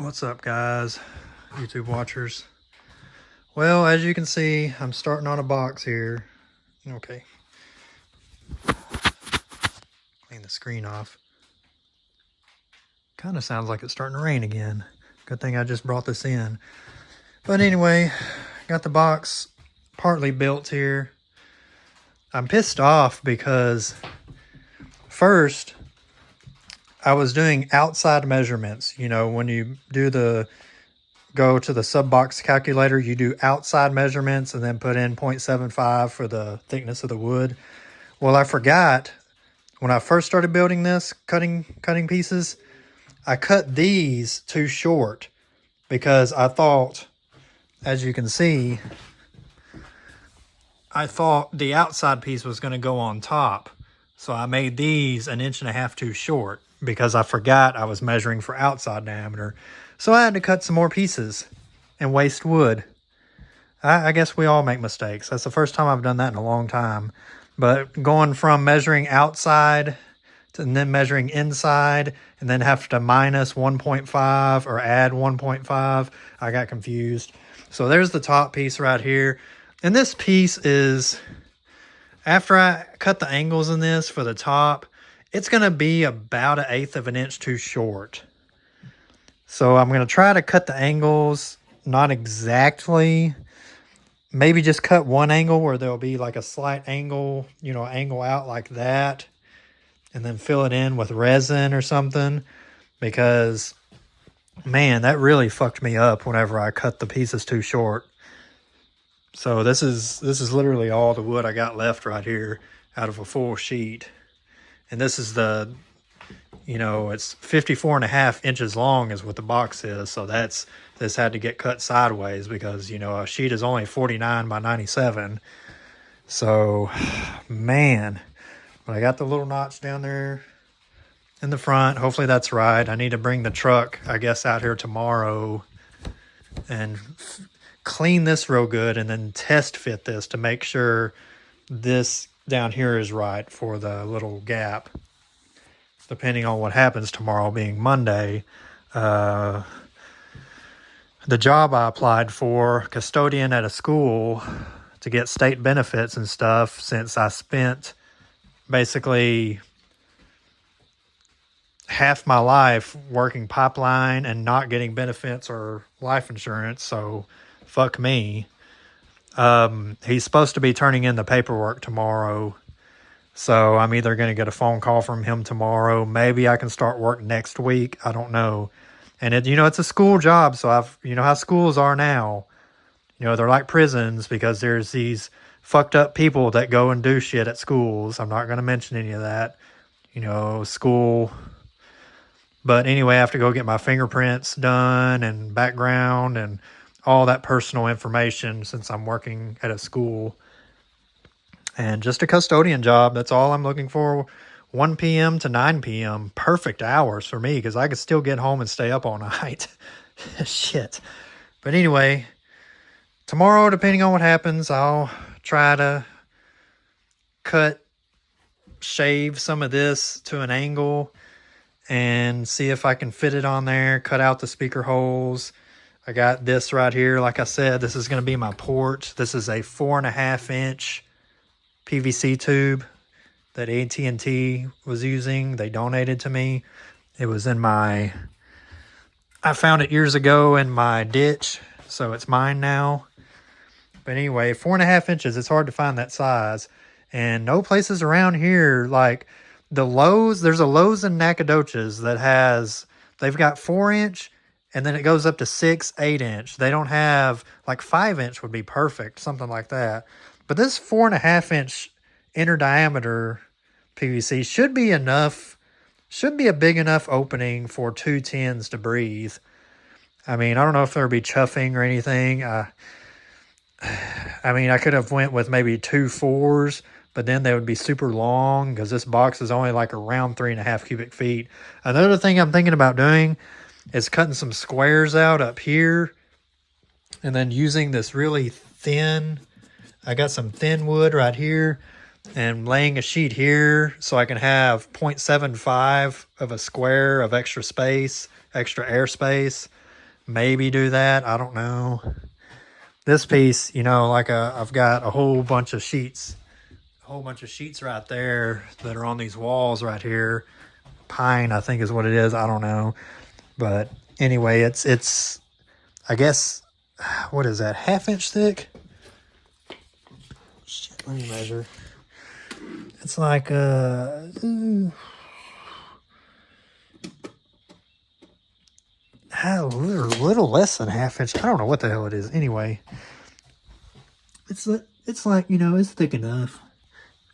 What's up, guys, YouTube watchers? Well, as you can see, I'm starting on a box here. Okay. Clean the screen off. Kind of sounds like it's starting to rain again. Good thing I just brought this in. But anyway, got the box partly built here. I'm pissed off because first I was doing outside measurements. You know, when you go to the sub box calculator, you do outside measurements and then put in 0.75 for the thickness of the wood. Well, I forgot when I first started building this, cutting pieces, I cut these too short because I thought, as you can see, I thought the outside piece was going to go on top. So I made these 1.5 inches too short because I forgot I was measuring for outside diameter. So I had to cut some more pieces and waste wood. I guess we all make mistakes. That's the first time I've done that in a long time. But going from measuring outside and then measuring inside and then have to minus 1.5 or add 1.5, I got confused. So there's the top piece right here. And this piece is, after I cut the angles in this for the top, it's going to be about 1/8 of an inch too short. So I'm going to try to cut the angles, not exactly, maybe just cut one angle where there'll be like a slight angle, you know, angle out like that, and then fill it in with resin or something, because, man, that really fucked me up whenever I cut the pieces too short. So this is literally all the wood I got left right here out of a full sheet. And this is the, you know, it's 54.5 inches long is what the box is. So this had to get cut sideways because, you know, a sheet is only 49 by 97. So, man, but I got the little notch down there in the front. Hopefully that's right. I need to bring the truck, I guess, out here tomorrow and clean this real good and then test fit this to make sure this down here is right for the little gap. Depending on what happens tomorrow being Monday, the job I applied for, custodian at a school, to get state benefits and stuff, since I spent basically half my life working pipeline and not getting benefits or life insurance, so fuck me. He's supposed to be turning in the paperwork tomorrow. So I'm either going to get a phone call from him tomorrow. Maybe I can start work next week. I don't know. And it's a school job. So you know how schools are now. You know, they're like prisons because there's these fucked up people that go and do shit at schools. I'm not going to mention any of that. You know, school. But anyway, I have to go get my fingerprints done and background and all that personal information since I'm working at a school. And just a custodian job. That's all I'm looking for. 1 p.m. to 9 p.m. Perfect hours for me because I could still get home and stay up all night. Shit. But anyway, tomorrow, depending on what happens, I'll try to shave some of this to an angle and see if I can fit it on there, cut out the speaker holes. I got this right here. Like I said, this is going to be my port. This is a 4.5 inch PVC tube that AT&T was using. They donated to me. It was I found it years ago in my ditch, so it's mine now. But anyway, 4.5 inches, it's hard to find that size. And no places around here, like the Lowe's, there's a Lowe's in Nacogdoches that they've got 4 inch, and then it goes up to 6, 8 inch. They don't have, like 5 inch would be perfect, something like that. But this 4.5 inch inner diameter PVC should be enough, should be a big enough opening for 2 tens to breathe. I mean, I don't know if there'll be chuffing or anything. I mean, I could have went with maybe 2 4s, but then they would be super long because this box is only like around 3.5 cubic feet. Another thing I'm thinking about doing is cutting some squares out up here and then using this really thin, I got some thin wood right here and laying a sheet here so I can have 0.75 of a square of extra space, extra airspace. maybe do that. I don't know. This piece, you know, like I've got a whole bunch of sheets right there that are on these walls right here. Pine, I think is what it is. I don't know. But anyway, it's I guess, what is that, 1/2 inch thick? Shit, let me measure. It's like a little less than 1/2 inch. I don't know what the hell it is. Anyway, it's like, you know, it's thick enough.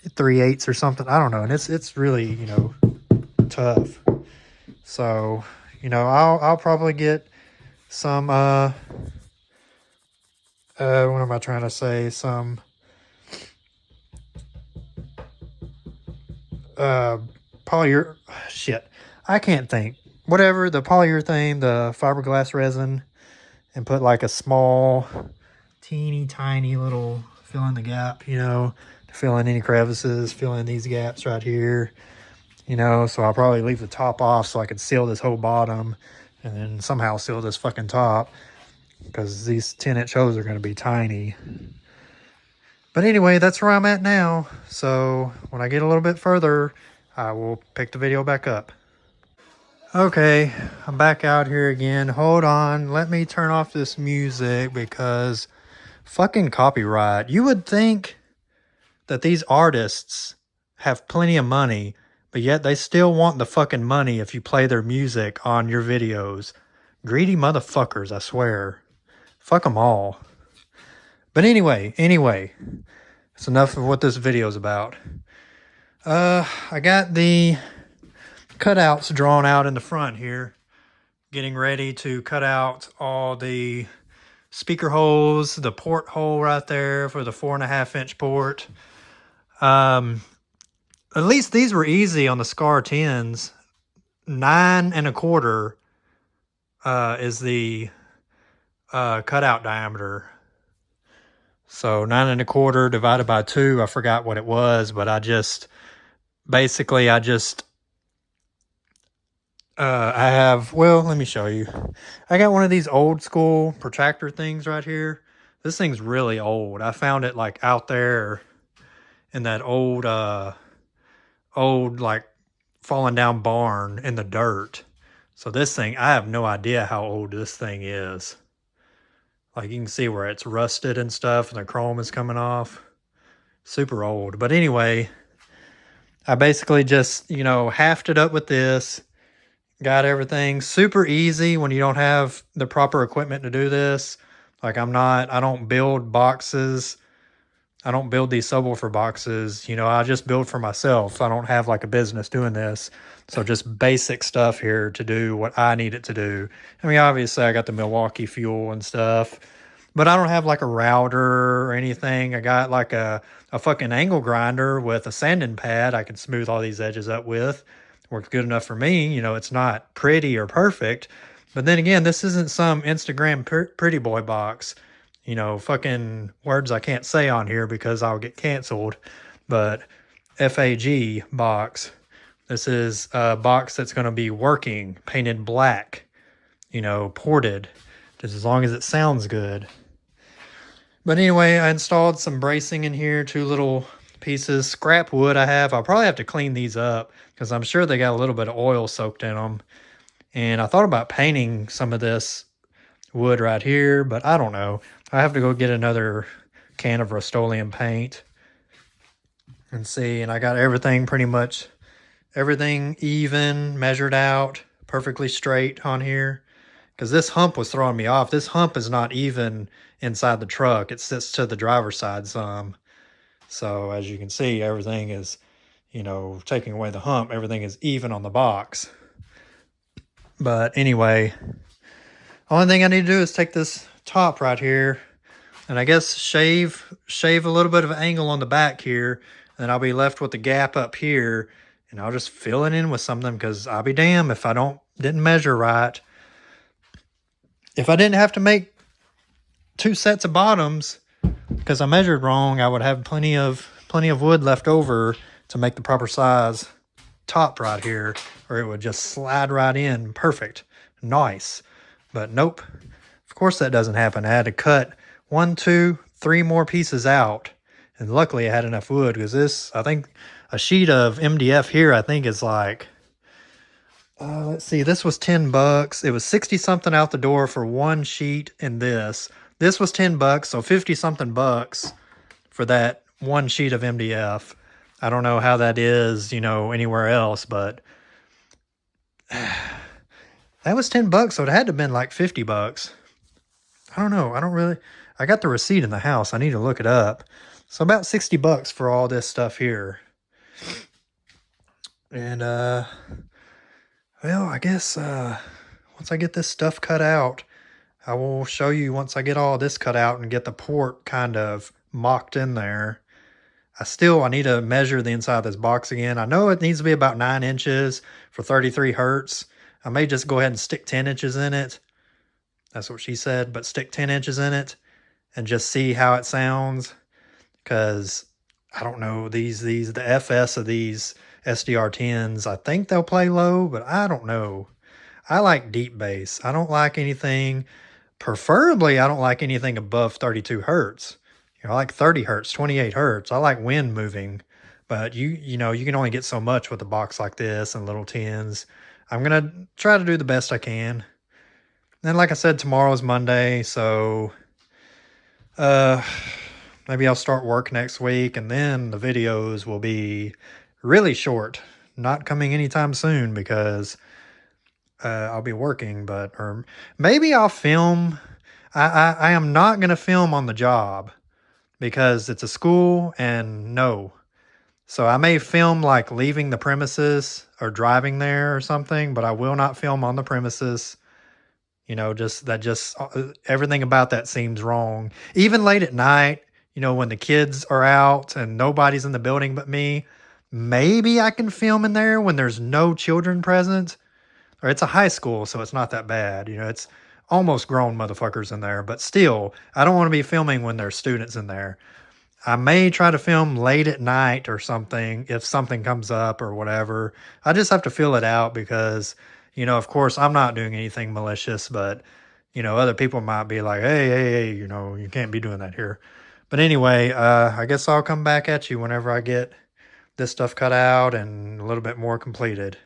3/8 or something. I don't know. And it's really, you know, tough. So, you know, I'll probably get some what am I trying to say? Some polyur shit. I can't think. Whatever, the polyurethane, the fiberglass resin, and put like a small, teeny tiny little fill in the gap, you know, to fill in any crevices, fill in these gaps right here, you know. So I'll probably leave the top off so I can seal this whole bottom and then somehow seal this fucking top, because these 10-inch holes are going to be tiny. But anyway, that's where I'm at now. So when I get a little bit further, I will pick the video back up. Okay, I'm back out here again. Hold on, let me turn off this music because fucking copyright. You would think that these artists have plenty of money, but yet they still want the fucking money if you play their music on your videos. Greedy motherfuckers, I swear. Fuck them all. But anyway, it's enough of what this video is about. I got the cutouts drawn out in the front here, getting ready to cut out all the speaker holes, the port hole right there for the 4.5 inch port. At least these were easy on the Scar 10s. 9 1/4 is the cutout diameter. So 9 1/4 divided by 2, I forgot what it was, but I just I have, well, let me show you. I got one of these old school protractor things right here. This thing's really old. I found it like out there in that old like fallen down barn in the dirt. So this thing, I have no idea how old this thing is. Like you can see where it's rusted and stuff and the chrome is coming off. Super old. But anyway, I basically just, you know, halved it up with this. Got everything super easy when you don't have the proper equipment to do this. Like I don't build boxes. I don't build these subwoofer boxes. You know, I just build for myself. I don't have like a business doing this. So just basic stuff here to do what I need it to do. I mean, obviously I got the Milwaukee fuel and stuff, but I don't have like a router or anything. I got like a fucking angle grinder with a sanding pad I can smooth all these edges up with. Works good enough for me. You know, it's not pretty or perfect, but then again, this isn't some Instagram pretty boy box. You know, fucking words I can't say on here because I'll get canceled. But FAG box. This is a box that's going to be working, painted black, you know, ported, just as long as it sounds good. But anyway, I installed some bracing in here, 2 little pieces. Scrap wood I have. I'll probably have to clean these up because I'm sure they got a little bit of oil soaked in them. And I thought about painting some of this wood right here, but I don't know. I have to go get another can of Rust-Oleum paint and see. And I got everything pretty much, everything even, measured out, perfectly straight on here. Because this hump was throwing me off. This hump is not even inside the truck. It sits to the driver's side some. So as you can see, everything is, you know, taking away the hump. Everything is even on the box. But anyway, only thing I need to do is take this top right here and I guess shave a little bit of an angle on the back here. And then I'll be left with the gap up here. And I'll just fill it in with something because I'll be damned if I didn't measure right. If I didn't have to make 2 sets of bottoms because I measured wrong, I would have plenty of wood left over to make the proper size top right here, or it would just slide right in perfect. Nice. But nope. Of course that doesn't happen. I had to cut 1, 2, 3 more pieces out. And luckily I had enough wood because this, I think a sheet of MDF here, I think is like, let's see, this was $10. It was 60 something out the door for one sheet and this. This was $10, so 50 something bucks for that one sheet of MDF. I don't know how that is, anywhere else, but that was $10, so it had to have been like $50. I don't know. I got the receipt in the house. I need to look it up. So about $60 for all this stuff here. And, well, I guess, once I get this stuff cut out, I will show you once I get all this cut out and get the port kind of mocked in there. I need to measure the inside of this box again. I know it needs to be about 9 inches for 33 hertz. I may just go ahead and stick 10 inches in it. That's what she said, but stick 10 inches in it and just see how it sounds. Because I don't know, the FS of these SDR10s, I think they'll play low, but I don't know. I like deep bass. I don't like anything, preferably I don't like anything above 32 hertz. I like 30 hertz, 28 hertz. I like wind moving, but you can only get so much with a box like this and little tins. I'm going to try to do the best I can. And like I said, tomorrow is Monday, so maybe I'll start work next week, and then the videos will be really short, not coming anytime soon because I'll be working, or maybe I'll film. I am not going to film on the job because it's a school and no. So I may film like leaving the premises or driving there or something, but I will not film on the premises. Everything about that seems wrong. Even late at night, when the kids are out and nobody's in the building but me, maybe I can film in there when there's no children present. Or it's a high school, so it's not that bad. It's almost grown motherfuckers in there, but still, I don't want to be filming when there's students in there. I may try to film late at night or something if something comes up or whatever. I just have to feel it out because, of course, I'm not doing anything malicious, but, other people might be like, hey, you can't be doing that here. But anyway, I guess I'll come back at you whenever I get this stuff cut out and a little bit more completed.